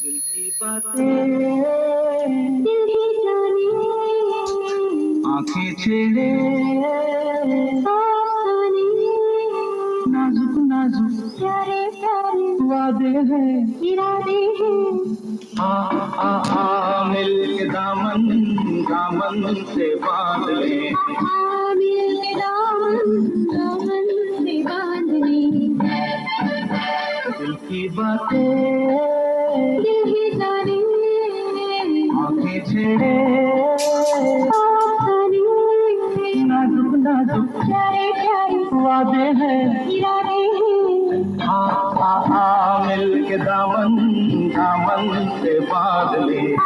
दिल की बातें दिल ही जाने, आंखें छेड़े आसानी, नाजुक नाजुक प्यारे प्यारे वादे हैं। इरादे हैं। मिल के दामन दामन से बांध ले। मिल के दामन दामन से बांध ले। दिल की बातें दिल ही जाने, आंखें छेड़े आसानी, नाजुक नाजुक प्यारे प्यारे वादे हैं। इरादे हैं। मिल के दामन दामन से बांध ले।